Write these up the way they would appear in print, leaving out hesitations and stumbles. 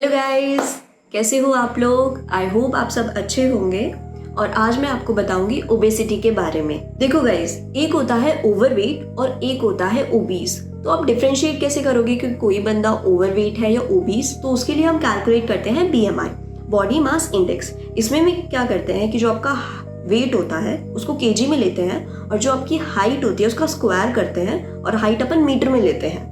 Hello guys, कैसे हो आप लोग। आई होप आप सब अच्छे होंगे। और आज मैं आपको बताऊंगी ओबेसिटी के बारे में। देखो गाइस, एक होता है ओवरवेट और एक होता है ओबीस। तो आप डिफरेंशिएट कैसे करोगे कि कोई बंदा ओवरवेट है या ओबीस। तो उसके लिए हम कैलकुलेट करते हैं बीएमआई, बॉडी मास इंडेक्स। इसमें हम क्या करते हैं कि जो आपका वेट होता है उसको केजी में लेते हैं और जो आपकी हाइट होती है उसका स्क्वायर करते हैं और हाइट अपन मीटर में लेते हैं।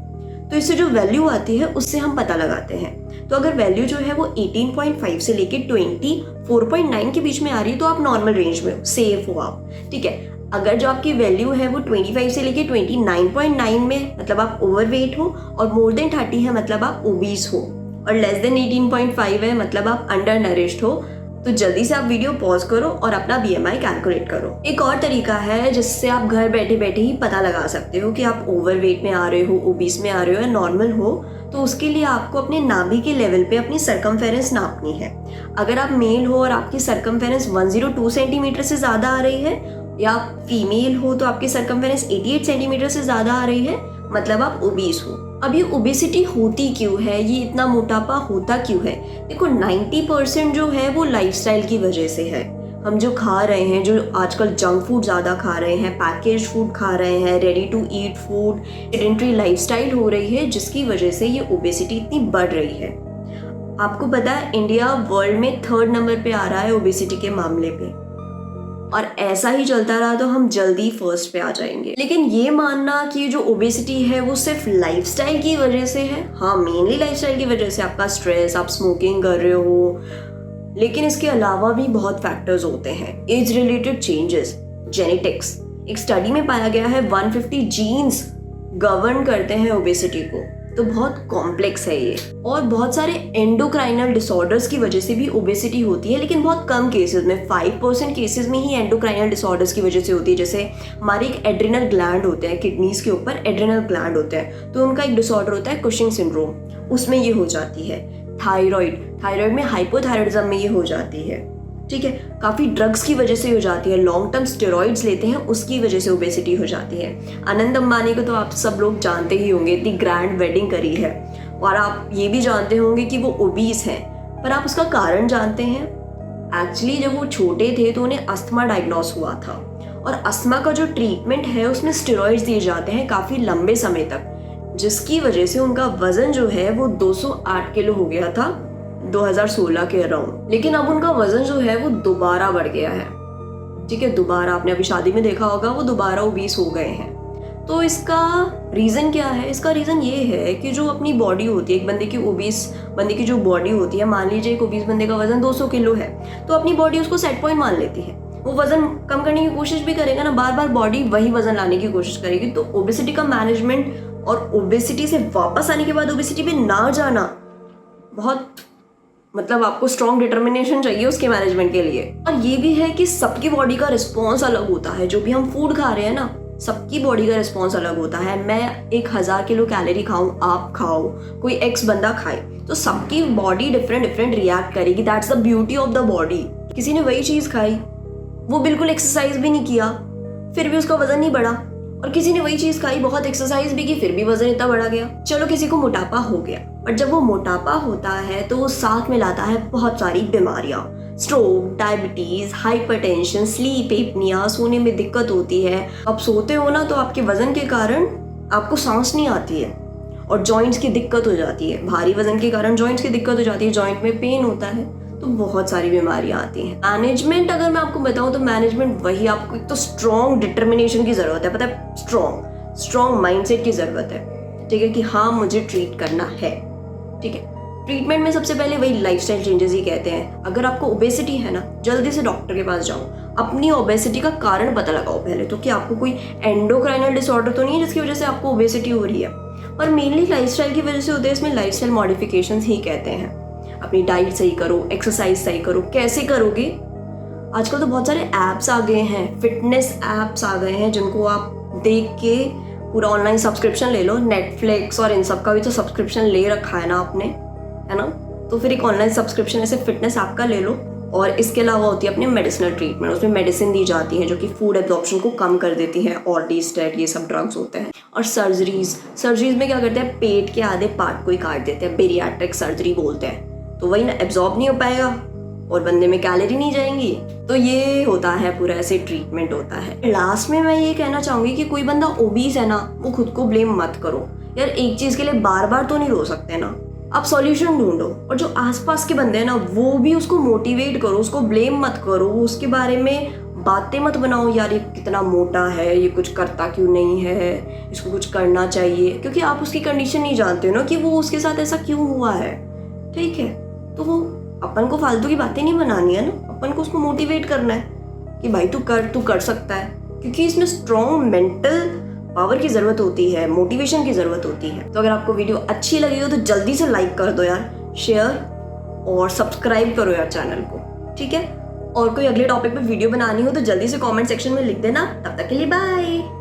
तो इससे जो वैल्यू आती है उससे हम पता लगाते हैं। तो अगर वैल्यू जो है वो 18.5 से लेके 24.9 के बीच में आ रही है तो आप नॉर्मल रेंज में हो, सेफ हो आप, ठीक है। अगर जो आपकी वैल्यू है वो 25 से लेके 29.9 में, मतलब आप ओवरवेट हो, और मोर देन 30 है मतलब आप ओबीस हो, और लेस देन 18.5 है मतलब आप अंडर नरिश्ड हो। तो जल्दी से आप वीडियो पॉज करो और अपना बीएमआई कैलकुलेट करो। एक और तरीका है जिससे आप घर बैठे बैठे ही पता लगा सकते हो कि आप ओवरवेट में आ रहे हो, ओबीस में आ रहे हो या नॉर्मल हो। तो उसके लिए आपको अपने नाभि के लेवल पे अपनी सरकमफेरेंस नापनी है। अगर आप मेल हो और आपकी सरकमफेरेंस 102 सेंटीमीटर से ज़्यादा आ रही है, या आप फीमेल हो तो आपकी सरकमफेरेंस 88 सेंटीमीटर से ज़्यादा आ रही है, मतलब आप ओबीस हो। अब ये ओबेसिटी होती क्यों है, ये इतना मोटापा होता क्यों है। देखो 90% जो है वो लाइफस्टाइल की वजह से है। हम जो खा रहे हैं, जो आजकल जंक फूड ज़्यादा खा रहे हैं, पैकेज फूड खा रहे हैं, ready to eat food, sedentary lifestyle हो रही है, जिसकी वजह से ये ओबेसिटी इतनी बढ़ रही है। आपको पता है इंडिया वर्ल्ड में 3rd नंबर पे आ रहा है ओबेसिटी के मामले पे, और ऐसा ही चलता रहा तो हम जल्दी फर्स्ट पे आ जाएंगे। लेकिन ये मानना कि जो ओबेसिटी है वो सिर्फ लाइफस्टाइल की वजह से है, हाँ मेनली लाइफस्टाइल की वजह से, आपका स्ट्रेस, आप स्मोकिंग कर रहे हो, लेकिन इसके अलावा भी बहुत फैक्टर्स होते हैं। Age related changes, genetics. एक स्टडी में पाया गया है 150 जीन्स गवर्न करते हैं ओबेसिटी को। तो बहुत कॉम्प्लेक्स है ये। और बहुत सारे एंडोक्राइनल डिसऑर्डर्स की वजह से भी ओबेसिटी होती है, लेकिन बहुत कम केसेस में, 5% केसेस में ही एंडोक्राइनल डिसऑर्डर्स की वजह से होती है। जैसे हमारे एक एड्रिनल ग्लैंड होते हैं, किडनीज के ऊपर एड्रिनल ग्लैंड होते हैं, तो उनका एक डिसऑर्डर होता है कुशिंग सिंड्रोम, उसमें ये हो जाती है। थायराइड में हाइपोथायराइडिज्म में ये हो जाती है, ठीक है। काफ़ी ड्रग्स की वजह से हो जाती है, लॉन्ग टर्म स्टेरॉइड्स लेते हैं उसकी वजह से ओबेसिटी हो जाती है। आनंद अंबानी को तो आप सब लोग जानते ही होंगे, इतनी ग्रैंड वेडिंग करी है, और आप ये भी जानते होंगे कि वो ओबीस हैं। पर आप उसका कारण जानते हैं? एक्चुअली जब वो छोटे थे तो उन्हें अस्थमा डायग्नोस हुआ था, और अस्थमा का जो ट्रीटमेंट है उसमें स्टेरॉइड्स दिए जाते हैं काफ़ी लंबे समय तक, जिसकी वजह से उनका वजन जो है वो 208 किलो हो गया था 2016 के अराउंड। लेकिन अब उनका वजन जो है वो दोबारा बढ़ गया है, ठीक है। दोबारा आपने अभी शादी में देखा होगा, वो दोबारा ओबीस हो गए हैं। तो इसका रीज़न क्या है? इसका रीज़न ये है कि जो अपनी बॉडी होती है, एक बंदे की ओबीस बंदे की जो बॉडी होती है, मान लीजिए एक ओबीस बंदे का वजन 200 किलो है, तो अपनी बॉडी उसको सेट पॉइंट मान लेती है। वो वजन कम करने की कोशिश भी करेगा ना, बार बार बॉडी वही वजन लाने की कोशिश करेगी। तो ओबेसिटी का मैनेजमेंट और ओबेसिटी से वापस आने के बाद ओबेसिटी पे ना जाना, बहुत मतलब आपको स्ट्रॉन्ग डिटर्मिनेशन चाहिए उसके मैनेजमेंट के लिए। और ये भी है कि सबकी बॉडी का रिस्पॉन्स अलग होता है। जो भी हम फूड खा रहे हैं ना, सबकी बॉडी का रिस्पॉन्स अलग होता है। मैं 1000 किलो कैलोरी खाऊं, आप खाओ, कोई एक्स बंदा खाए, तो सबकी बॉडी डिफरेंट रिएक्ट करेगी। That's the beauty of the body. किसी ने वही चीज़ खाई, वो बिल्कुल एक्सरसाइज भी नहीं किया, फिर भी उसका वजन नहीं बढ़ा, और किसी ने वही चीज़ खाई, बहुत एक्सरसाइज भी की, फिर भी वजन इतना बढ़ा गया। चलो किसी को मोटापा हो गया, और जब वो मोटापा होता है तो वो साथ में लाता है बहुत सारी बीमारियां, stroke, diabetes, hypertension, sleep apnoea, सोने में दिक्कत होती है। आप सोते हो ना तो आपके वजन के कारण आपको सांस नहीं आती है, और जॉइंट्स की दिक्कत हो जाती है। भारी वजन के कारण जॉइंट्स की दिक्कत हो जाती है, जॉइंट में पेन होता है, तो बहुत सारी बीमारियां आती हैं। मैनेजमेंट अगर मैं आपको बताऊं तो मैनेजमेंट वही, आपको एक तो स्ट्रॉन्ग डिटर्मिनेशन की जरूरत है, पता है, स्ट्रॉन्ग माइंडसेट की जरूरत है, ठीक है, कि हाँ मुझे ट्रीट करना है, ठीक है। ट्रीटमेंट में सबसे पहले वही लाइफस्टाइल चेंजेस ही कहते हैं। अगर आपको ओबेसिटी है ना, जल्दी से डॉक्टर के पास जाओ, अपनी ओबेसिटी का कारण पता लगाओ पहले तो, कि आपको कोई एंडोक्राइनल डिसऑर्डर तो नहीं है जिसकी वजह से आपको ओबेसिटी हो रही है। और मेनली लाइफस्टाइल की वजह से होते हैं, इसमें लाइफस्टाइल मॉडिफिकेशंस ही कहते हैं। अपनी डाइट सही करो, एक्सरसाइज सही करो। कैसे करोगे? आजकल तो बहुत सारे ऐप्स आ गए हैं, फिटनेस ऐप्स आ गए हैं, जिनको आप देख के पूरा ऑनलाइन सब्सक्रिप्शन ले लो। नेटफ्लिक्स और इन सब का भी तो सब्सक्रिप्शन ले रखा है ना आपने, है ना, तो फिर एक ऑनलाइन सब्सक्रिप्शन ऐसे फिटनेस ऐप का ले लो। और इसके अलावा होती है अपनी मेडिसिनल ट्रीटमेंट, उसमें मेडिसिन दी जाती है जो कि फूड एब्जॉर्प्शन को कम कर देती है, ऑर्टिस्टेट, ये सब ड्रग्स होते हैं। और सर्जरीज में क्या करते हैं, पेट के आधे पार्ट को ही काट देते हैं, बेरियाट्रिक सर्जरी बोलते हैं। तो वही ना, एब्जॉर्ब नहीं हो पाएगा और बंदे में कैलोरी नहीं जाएंगी। तो ये होता है, पूरा ऐसे ट्रीटमेंट होता है। लास्ट में मैं ये कहना चाहूंगी कि कोई बंदा ओबीस है ना, वो खुद को ब्लेम मत करो यार। एक चीज के लिए बार बार तो नहीं रो सकते ना, आप सॉल्यूशन ढूंढो। और जो आसपास के बंदे हैं ना, वो भी उसको मोटिवेट करो, उसको ब्लेम मत करो, उसके बारे में बातें मत बनाओ यार ये कितना मोटा है, ये कुछ करता क्यों नहीं है, इसको कुछ करना चाहिए। क्योंकि आप उसकी कंडीशन नहीं जानते हो ना कि वो उसके साथ ऐसा क्यों हुआ है, ठीक है। तो वो अपन को फालतू की बातें नहीं बनानी है ना, अपन को उसको मोटिवेट करना है कि भाई तू कर सकता है। क्योंकि इसमें स्ट्रॉन्ग मेंटल पावर की ज़रूरत होती है, मोटिवेशन की ज़रूरत होती है। तो अगर आपको वीडियो अच्छी लगी हो तो जल्दी से लाइक कर दो यार, शेयर और सब्सक्राइब करो यार चैनल को, ठीक है। और कोई अगले टॉपिक पे वीडियो बनानी हो तो जल्दी से कमेंट सेक्शन में लिख देना। तब तक के लिए बाय।